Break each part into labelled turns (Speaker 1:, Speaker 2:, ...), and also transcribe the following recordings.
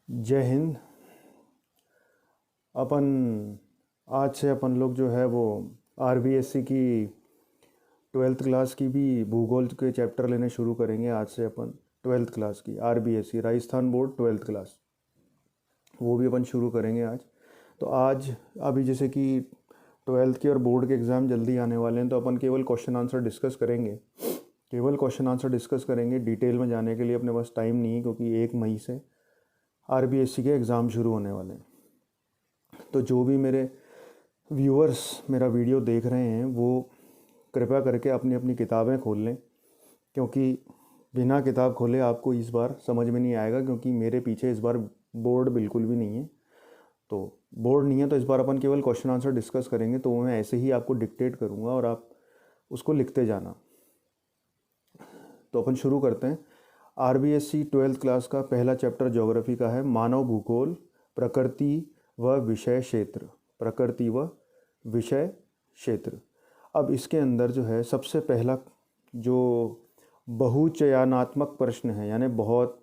Speaker 1: जय हिंद। अपन आज से अपन लोग जो है वो आरबीएससी की 12th क्लास की भी भूगोल के चैप्टर लेने शुरू करेंगे। आज से अपन 12th क्लास की RBSC Rajasthan board 12th class वो भी अपन शुरू करेंगे आज। तो आज अभी जैसे कि 12th की और बोर्ड के एग्ज़ाम जल्दी आने वाले हैं, तो अपन केवल क्वेश्चन आंसर डिस्कस करेंगे। डिटेल में जाने के लिए अपने पास टाइम नहीं है, क्योंकि 1 मई से आरबीएससी के एग्ज़ाम शुरू होने वाले हैं। तो जो भी मेरे व्यूअर्स मेरा वीडियो देख रहे हैं वो कृपया करके अपनी अपनी किताबें खोल लें, क्योंकि बिना किताब खोले आपको इस बार समझ में नहीं आएगा। क्योंकि मेरे पीछे इस बार बोर्ड बिल्कुल भी नहीं है, तो बोर्ड नहीं है, तो इस बार अपन केवल क्वेश्चन आंसर डिस्कस करेंगे। तो मैं ऐसे ही आपको डिक्टेट करूँगा और आप उसको लिखते जाना। तो अपन शुरू करते हैं। आरबीएससी 12th क्लास का पहला चैप्टर ज्योग्राफी का है, मानव भूगोल, प्रकृति व विषय क्षेत्र। प्रकृति व विषय क्षेत्र। अब इसके अंदर जो है सबसे पहला जो बहुचयनात्मक प्रश्न है, यानी बहुत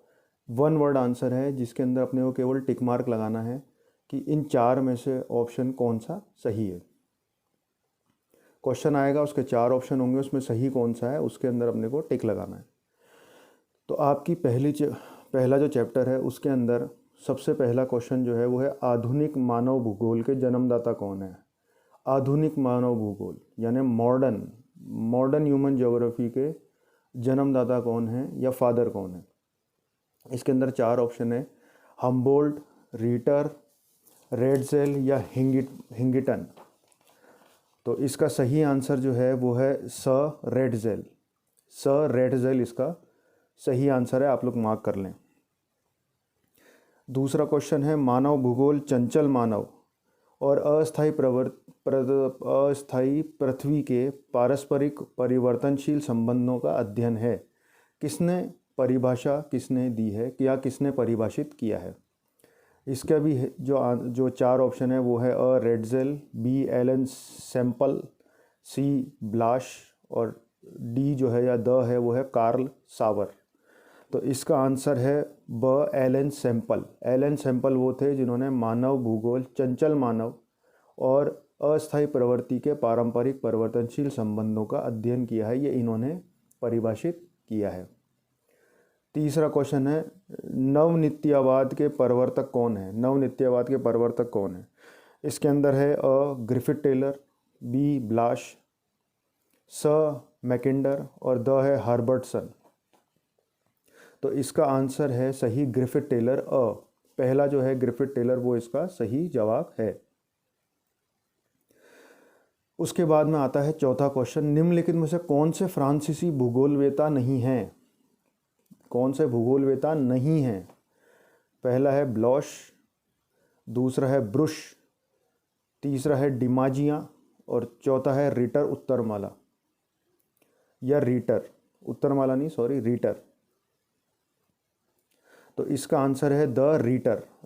Speaker 1: वन वर्ड आंसर है, जिसके अंदर अपने को केवल टिक मार्क लगाना है कि इन 4 में से ऑप्शन कौन सा सही है। क्वेश्चन आएगा, उसके 4 ऑप्शन होंगे, उसमें सही कौन सा है उसके अंदर अपने को टिक लगाना है। तो आपकी पहला जो चैप्टर है उसके अंदर सबसे पहला क्वेश्चन जो है वो है, आधुनिक मानव भूगोल के जन्मदाता कौन है। आधुनिक मानव भूगोल यानी मॉडर्न ह्यूमन ज्योग्राफी के जन्मदाता कौन है या फादर कौन है। इसके अंदर 4 ऑप्शन है, हम्बोल्ट, रीटर, रेडजेल या हिंगिटन। तो इसका सही आंसर जो है वो है रेडजेल। रेडजेल इसका सही आंसर है, आप लोग मार्क कर लें। दूसरा क्वेश्चन है, मानव भूगोल चंचल मानव और अस्थायी पृथ्वी के पारस्परिक परिवर्तनशील संबंधों का अध्ययन है। किसने दी है या किसने परिभाषित किया है। इसका भी जो 4 ऑप्शन है वो है रेडजेल, बी एलन सैम्पल, सी ब्लाश और डी जो है या द है वो है कार्ल सावर। तो इसका आंसर है ब एलन सैम्पल। एलन सैम्पल वो थे जिन्होंने मानव भूगोल चंचल मानव और अस्थायी प्रवृत्ति के पारंपरिक परिवर्तनशील संबंधों का अध्ययन किया है, ये इन्होंने परिभाषित किया है। तीसरा क्वेश्चन है, नवनित्यवाद के प्रवर्तक कौन है। इसके अंदर है ग्रिफिथ टेलर, बी ब्लाश, स मैकिंडर और द है हर्बर्टसन। तो इसका आंसर है सही ग्रिफिथ टेलर। पहला जो है ग्रिफिथ टेलर वो इसका सही जवाब है। उसके बाद में आता है चौथा क्वेश्चन, निम्नलिखित में से कौन से फ्रांसीसी भूगोलवेता नहीं हैं। पहला है ब्लॉश, दूसरा है ब्रुश, तीसरा है डिमाजिया और चौथा है रीटर। रीटर। तो इसका आंसर है द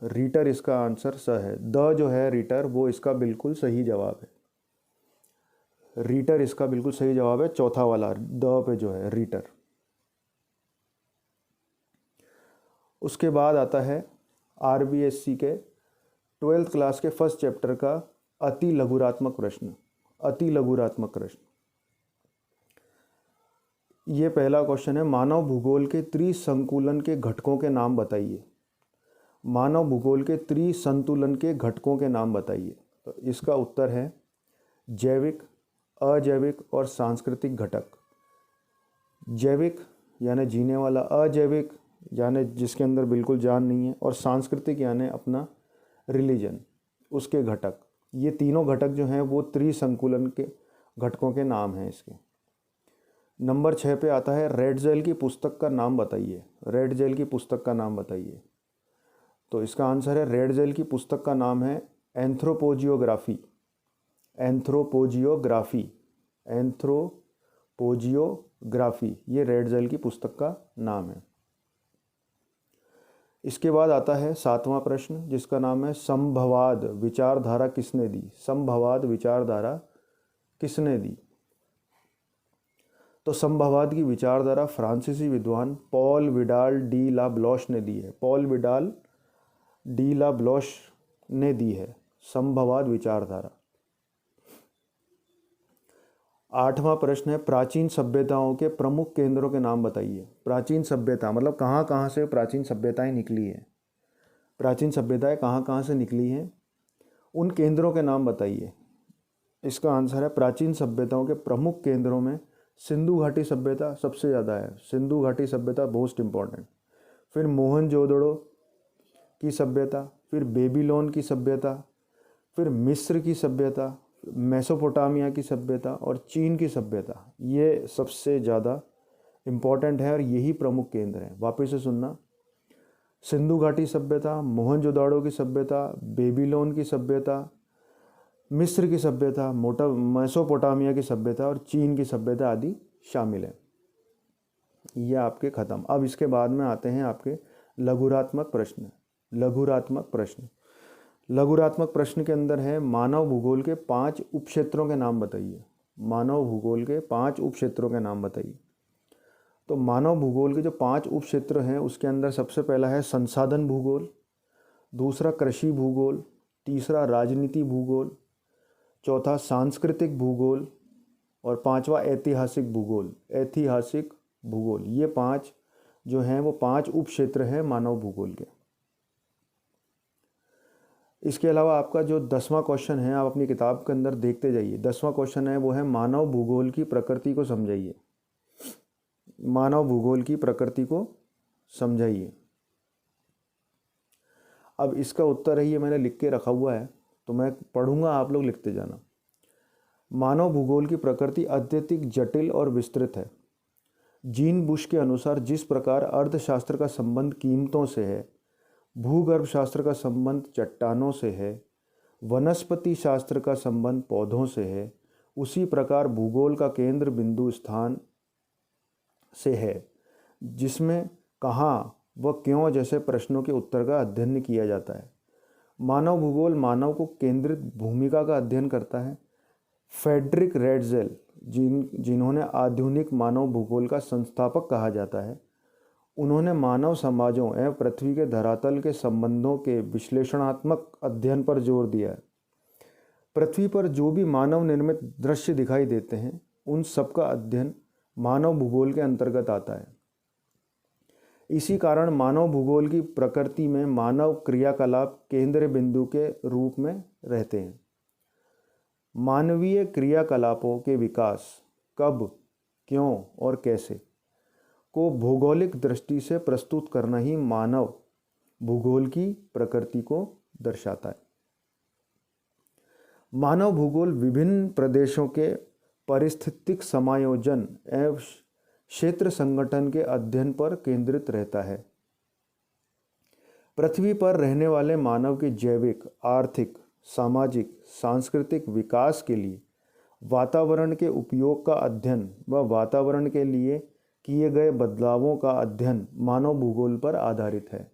Speaker 1: रीटर इसका आंसर है। द जो है रीटर वो इसका बिल्कुल सही जवाब है। रीटर इसका बिल्कुल सही जवाब है, चौथा वाला द पे जो है रीटर। उसके बाद आता है आरबीएससी के 12th क्लास के फर्स्ट चैप्टर का अति लघुरात्मक प्रश्न। ये पहला क्वेश्चन है, मानव भूगोल के त्रिसंकुलन के घटकों के नाम बताइए। तो इसका उत्तर है जैविक, अजैविक और सांस्कृतिक घटक। जैविक यानी जीने वाला, अजैविक यानी जिसके अंदर बिल्कुल जान नहीं है, और सांस्कृतिक यानी अपना रिलीजन, उसके घटक। ये तीनों घटक जो हैं वो त्रिसंकुलन के घटकों के नाम हैं इसके। नंबर 6 पे आता है, रेडजेल की पुस्तक का नाम बताइए। तो इसका आंसर है, रेडजेल की पुस्तक का नाम है एंथ्रोपोजियोग्राफी। ये रेडजेल की पुस्तक का नाम है। इसके बाद आता है 7वां प्रश्न, जिसका नाम है, संभवाद विचारधारा किसने दी। तो संभवाद की विचारधारा फ्रांसीसी विद्वान पॉल विडाल डी ला ब्लॉश ने दी है। पॉल विडाल डी ला ब्लॉश ने दी है, संभववाद विचारधारा। 8वां प्रश्न है, प्राचीन सभ्यताओं के प्रमुख केंद्रों के नाम बताइए। प्राचीन सभ्यता मतलब कहाँ कहाँ से प्राचीन सभ्यताएं निकली हैं, प्राचीन सभ्यताएं कहाँ कहाँ से निकली हैं, उन केंद्रों के नाम बताइए। इसका आंसर है प्राचीन सभ्यताओं के प्रमुख केंद्रों में सिंधु घाटी सभ्यता सबसे ज़्यादा है, सिंधु घाटी सभ्यता मोस्ट इम्पॉर्टेंट। फिर मोहनजोदड़ो की सभ्यता, फिर बेबीलोन की सभ्यता, फिर मिस्र की सभ्यता, मेसोपोटामिया की सभ्यता और चीन की सभ्यता। ये सबसे ज़्यादा इम्पॉर्टेंट है और यही प्रमुख केंद्र हैं। वापस से सुनना, सिंधु घाटी सभ्यता, मोहनजोदाड़ो की सभ्यता, बेबीलोन की सभ्यता, मिस्र की सभ्यता, मेसोपोटामिया की सभ्यता और चीन की सभ्यता आदि शामिल है। ये आपके ख़त्म। अब इसके बाद में आते हैं आपके लघुरात्मक प्रश्न। लघुरात्मक प्रश्न, लघुरात्मक प्रश्न के अंदर है मानव भूगोल के 5 उपक्षेत्रों के नाम बताइए। मानव भूगोल के 5 उपक्षेत्रों के नाम बताइए। तो मानव भूगोल के जो 5 उपक्षेत्र हैं उसके अंदर सबसे पहला है संसाधन भूगोल, दूसरा कृषि भूगोल, तीसरा राजनीति भूगोल, चौथा सांस्कृतिक भूगोल और 5वां ऐतिहासिक भूगोल। ऐतिहासिक भूगोल, ये 5 जो हैं वो 5 उपक्षेत्र हैं मानव भूगोल के। इसके अलावा आपका जो 10वां क्वेश्चन है, आप अपनी किताब के अंदर देखते जाइए। 10वां क्वेश्चन है वो है मानव भूगोल की प्रकृति को समझाइए। मानव भूगोल की प्रकृति को समझाइए। अब इसका उत्तर है, ये मैंने लिख के रखा हुआ है तो मैं पढ़ूंगा, आप लोग लिखते जाना। मानव भूगोल की प्रकृति अत्यधिक जटिल और विस्तृत है। जीन बुश के अनुसार जिस प्रकार अर्थशास्त्र का संबंध कीमतों से है, भूगर्भ शास्त्र का संबंध चट्टानों से है, वनस्पति शास्त्र का संबंध पौधों से है, उसी प्रकार भूगोल का केंद्र बिंदु स्थान से है, जिसमें कहाँ व क्यों जैसे प्रश्नों के उत्तर का अध्ययन किया जाता है। मानव भूगोल मानव को केंद्रित भूमिका का अध्ययन करता है। फ्रेडरिक रेडजेल, जिन्होंने आधुनिक मानव भूगोल का संस्थापक कहा जाता है, उन्होंने मानव समाजों एवं पृथ्वी के धरातल के संबंधों के विश्लेषणात्मक अध्ययन पर जोर दिया है। पृथ्वी पर जो भी मानव निर्मित दृश्य दिखाई देते हैं उन सब का अध्ययन मानव भूगोल के अंतर्गत आता है। इसी कारण मानव भूगोल की प्रकृति में मानव क्रियाकलाप केंद्र बिंदु के रूप में रहते हैं। मानवीय क्रियाकलापों के विकास कब, क्यों और कैसे को भौगोलिक दृष्टि से प्रस्तुत करना ही मानव भूगोल की प्रकृति को दर्शाता है। मानव भूगोल विभिन्न प्रदेशों के पारिस्थितिक समायोजन एवं क्षेत्र संगठन के अध्ययन पर केंद्रित रहता है। पृथ्वी पर रहने वाले मानव के जैविक, आर्थिक, सामाजिक, सांस्कृतिक विकास के लिए वातावरण के उपयोग का अध्ययन व वातावरण के लिए किए गए बदलावों का अध्ययन मानव भूगोल पर आधारित है।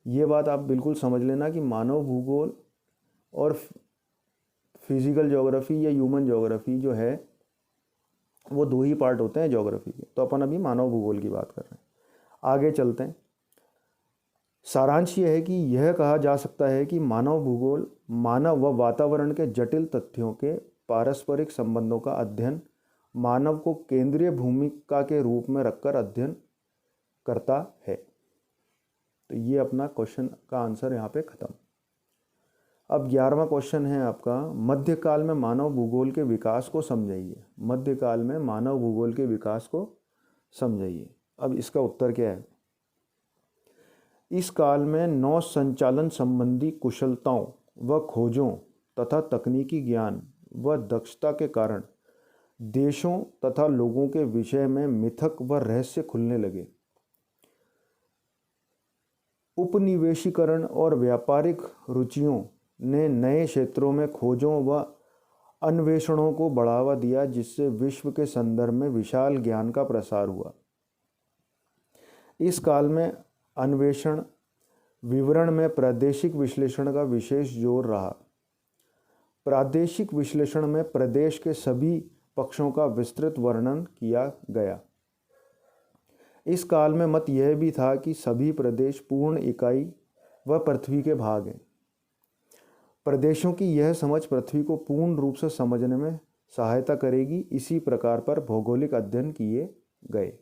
Speaker 1: ये बात आप बिल्कुल समझ लेना कि मानव भूगोल और फिजिकल ज्योग्राफी या ह्यूमन ज्योग्राफी जो है वो 2 ही पार्ट होते हैं ज्योग्राफी के। तो अपन अभी मानव भूगोल की बात कर रहे हैं। आगे चलते हैं। सारांश यह है कि यह कहा जा सकता है कि मानव भूगोल मानव व वातावरण के जटिल तथ्यों के पारस्परिक संबंधों का अध्ययन मानव को केंद्रीय भूमिका के रूप में रखकर अध्ययन करता है। तो ये अपना क्वेश्चन का आंसर यहाँ पे खत्म। अब 11वां क्वेश्चन है आपका, मध्यकाल में मानव भूगोल के विकास को समझाइए। मध्यकाल में मानव भूगोल के विकास को समझाइए। अब इसका उत्तर क्या है? इस काल में नौ संचालन संबंधी कुशलताओं व खोजों तथा तकनीकी ज्ञान व दक्षता के कारण देशों तथा लोगों के विषय में मिथक व रहस्य खुलने लगे। उपनिवेशीकरण और व्यापारिक रुचियों ने नए क्षेत्रों में खोजों व अन्वेषणों को बढ़ावा दिया, जिससे विश्व के संदर्भ में विशाल ज्ञान का प्रसार हुआ। इस काल में अन्वेषण विवरण में प्रादेशिक विश्लेषण का विशेष जोर रहा। प्रादेशिक विश्लेषण में प्रदेश के सभी पक्षों का विस्तृत वर्णन किया गया। इस काल में मत यह भी था कि सभी प्रदेश पूर्ण इकाई वह पृथ्वी के भाग हैं। प्रदेशों की यह समझ पृथ्वी को पूर्ण रूप से समझने में सहायता करेगी। इसी प्रकार पर भौगोलिक अध्ययन किए गए।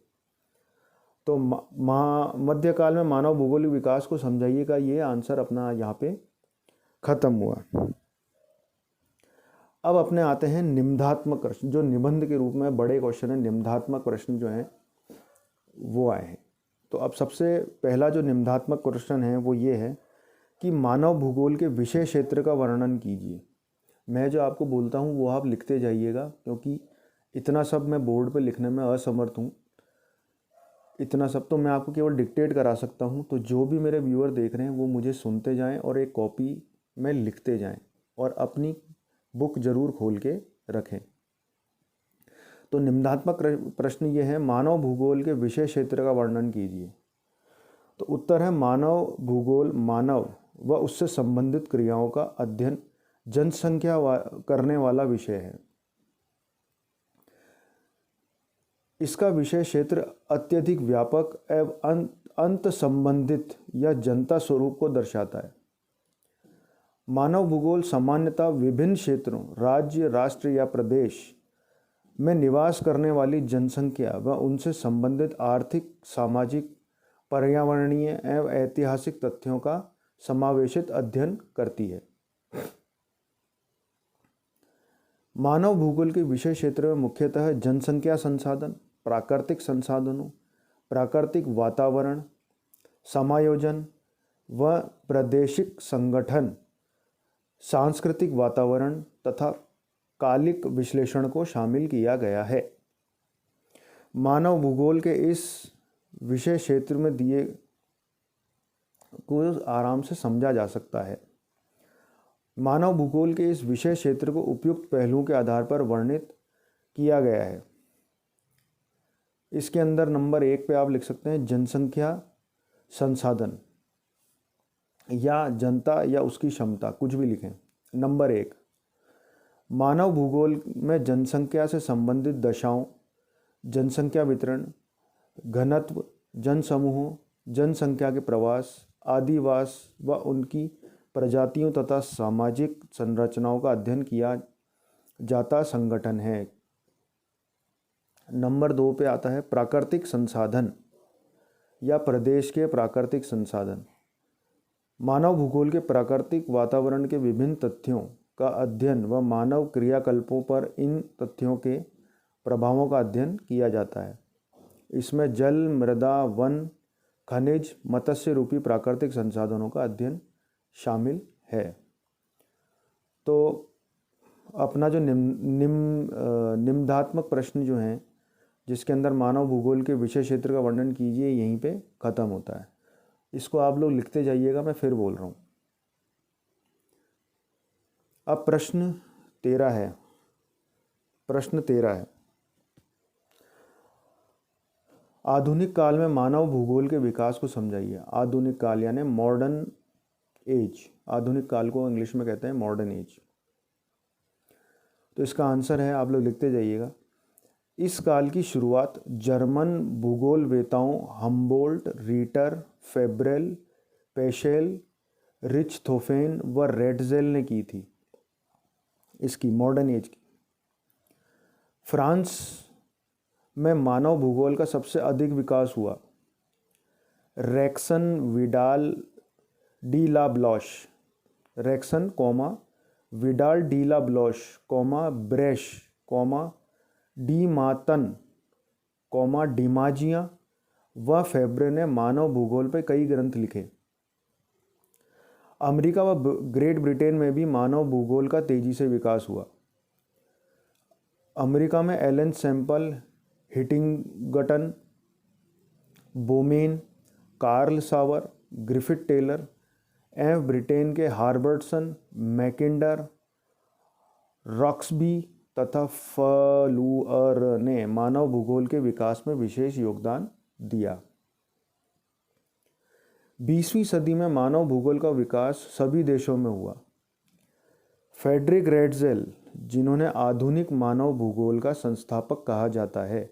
Speaker 1: तो मध्यकाल में मानव भौगोलिक विकास को समझाइएगा, ये आंसर अपना यहाँ पे खत्म हुआ। अब अपने आते हैं निबंधात्मक प्रश्न, जो निबंध के रूप में बड़े क्वेश्चन है। निबंधात्मक प्रश्न जो हैं वो आए हैं। तो अब सबसे पहला जो निबंधात्मक क्वेश्चन है वो ये है कि मानव भूगोल के विषय क्षेत्र का वर्णन कीजिए। मैं जो आपको बोलता हूँ वो आप लिखते जाइएगा, क्योंकि इतना सब मैं बोर्ड पे लिखने में असमर्थ हूँ। इतना सब तो मैं आपको केवल डिक्टेट करा सकता हूँ। तो जो भी मेरे व्यूअर देख रहे हैं वो मुझे सुनते जाएं और एक कॉपी में लिखते जाएं और अपनी बुक ज़रूर खोल के रखें। तो निबंधात्मक प्रश्न ये है, मानव भूगोल के विषय क्षेत्र का वर्णन कीजिए। तो उत्तर है मानव भूगोल मानव व उससे संबंधित क्रियाओं का अध्ययन जनसंख्या करने वाला विषय है। इसका विषय क्षेत्र अत्यधिक व्यापक एवं अंत संबंधित या जनता स्वरूप को दर्शाता है। मानव भूगोल सामान्यतः विभिन्न क्षेत्रों, राज्य, राष्ट्र या प्रदेश में निवास करने वाली जनसंख्या व उनसे संबंधित आर्थिक, सामाजिक, पर्यावरणीय एवं ऐतिहासिक तथ्यों का समावेशित अध्ययन करती है। मानव भूगोल के विषय क्षेत्र में मुख्यतः जनसंख्या संसाधन, प्राकृतिक संसाधनों, प्राकृतिक वातावरण, समायोजन व प्रादेशिक संगठन, सांस्कृतिक वातावरण तथा कालिक विश्लेषण को शामिल किया गया है। मानव भूगोल के इस विषय क्षेत्र में दिए को आराम से समझा जा सकता है। मानव भूगोल के इस विषय क्षेत्र को उपयुक्त पहलुओं के आधार पर वर्णित किया गया है। इसके अंदर नंबर 1 पे आप लिख सकते हैं जनसंख्या संसाधन या जनता या उसकी क्षमता, कुछ भी लिखें। नंबर 1, मानव भूगोल में जनसंख्या से संबंधित दशाओं, जनसंख्या वितरण, घनत्व, जनसमूहों, जनसंख्या के प्रवास, आदिवास व उनकी प्रजातियों तथा सामाजिक संरचनाओं का अध्ययन किया जाता संगठन है। नंबर 2 पे आता है प्राकृतिक संसाधन या प्रदेश के प्राकृतिक संसाधन। मानव भूगोल के प्राकृतिक वातावरण के विभिन्न तथ्यों का अध्ययन व मानव क्रियाकल्पों पर इन तथ्यों के प्रभावों का अध्ययन किया जाता है। इसमें जल, मृदा, वन, खनिज, मत्स्य रूपी प्राकृतिक संसाधनों का अध्ययन शामिल है। तो अपना जो निबंधात्मक प्रश्न जो हैं, जिसके अंदर मानव भूगोल के विषय क्षेत्र का वर्णन कीजिए, यहीं पे ख़त्म होता है। इसको आप लोग लिखते जाइएगा, मैं फिर बोल रहा हूँ। अब प्रश्न 13 है। प्रश्न 13 है, आधुनिक काल में मानव भूगोल के विकास को समझाइए। आधुनिक काल यानी मॉडर्न एज। आधुनिक काल को इंग्लिश में कहते हैं मॉडर्न एज। तो इसका आंसर है, आप लोग लिखते जाइएगा, इस काल की शुरुआत जर्मन भूगोलवेताओं हम्बोल्ट, रीटर, फेब्रेल, पेशेल, रिचथोफेन व रेडजेल ने की थी। इसकी मॉडर्न एज की। फ्रांस में मानव भूगोल का सबसे अधिक विकास हुआ। रेक्सन, विडाल डी ला ब्लॉश, रेक्सन, विडाल डी ला ब्लॉश, ब्रेश, डी मातन, डिमाजिया व फेब्रे ने मानव भूगोल पर कई ग्रंथ लिखे। अमेरिका व ग्रेट ब्रिटेन में भी मानव भूगोल का तेजी से विकास हुआ। अमेरिका में एलन सैम्पल, हिटिंगटन, बोमेन, कार्ल सावर, ग्रिफिथ टेलर एवं ब्रिटेन के हार्बर्टसन, मैकिंडर, रॉक्सबी तथा फलूअर ने मानव भूगोल के विकास में विशेष योगदान दिया। 20वीं सदी में मानव भूगोल का विकास सभी देशों में हुआ। फ्रेडरिक रेडजेल, जिन्होंने आधुनिक मानव भूगोल का संस्थापक कहा जाता है,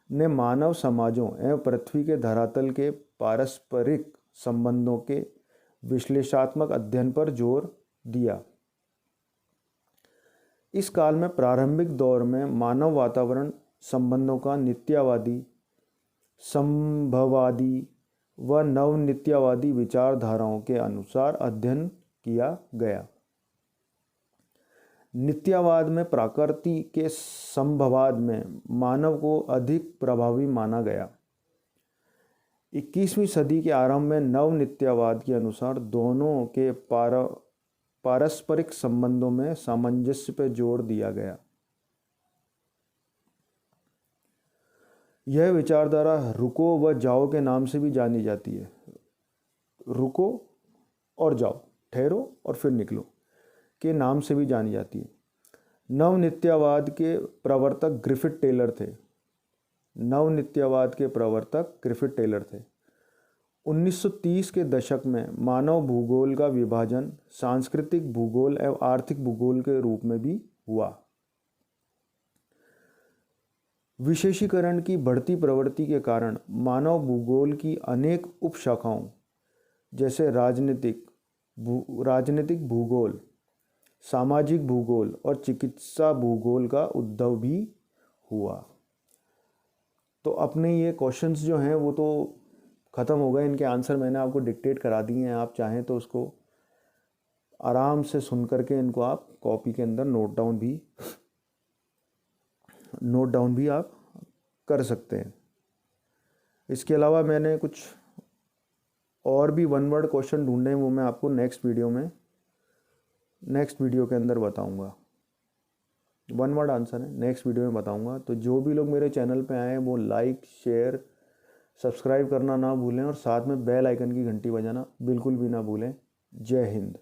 Speaker 1: ने मानव समाजों एवं पृथ्वी के धरातल के पारस्परिक संबंधों के विश्लेषणात्मक अध्ययन पर जोर दिया। इस काल में प्रारंभिक दौर में मानव वातावरण संबंधों का नित्यवादी, संभववादी व नवनित्यवादी विचारधाराओं के अनुसार अध्ययन किया गया। नित्यवाद में प्रकृति के संभववाद में मानव को अधिक प्रभावी माना गया। 21वीं सदी के आरंभ में नवनित्यवाद के अनुसार दोनों के पारस्परिक संबंधों में सामंजस्य पर जोर दिया गया। यह विचारधारा रुको व जाओ के नाम से भी जानी जाती है। रुको और जाओ, ठहरो और फिर निकलो के नाम से भी जानी जाती है। नवनित्यवाद के प्रवर्तक ग्रिफिथ टेलर थे। नवनित्यवाद के प्रवर्तक ग्रिफिथ टेलर थे। 1930 के दशक में मानव भूगोल का विभाजन सांस्कृतिक भूगोल एवं आर्थिक भूगोल के रूप में भी हुआ। विशेषीकरण की बढ़ती प्रवृत्ति के कारण मानव भूगोल की अनेक उपशाखाओं जैसे राजनीतिक भूगोल, सामाजिक भूगोल और चिकित्सा भूगोल का उद्भव भी हुआ। तो अपने ये क्वेश्चंस जो हैं वो तो ख़त्म हो गए, इनके आंसर मैंने आपको डिक्टेट करा दिए हैं। आप चाहें तो उसको आराम से सुन करके इनको आप कॉपी के अंदर नोट डाउन भी आप कर सकते हैं। इसके अलावा मैंने कुछ और भी वन वर्ड क्वेश्चन ढूंढे हैं, वो मैं आपको नेक्स्ट वीडियो के अंदर बताऊंगा। वन वर्ड आंसर है, नेक्स्ट वीडियो में बताऊंगा। तो जो भी लोग मेरे चैनल पे आए हैं वो लाइक, शेयर, सब्सक्राइब करना ना भूलें और साथ में बेल आइकन की घंटी बजाना बिल्कुल भी ना भूलें। जय हिंद।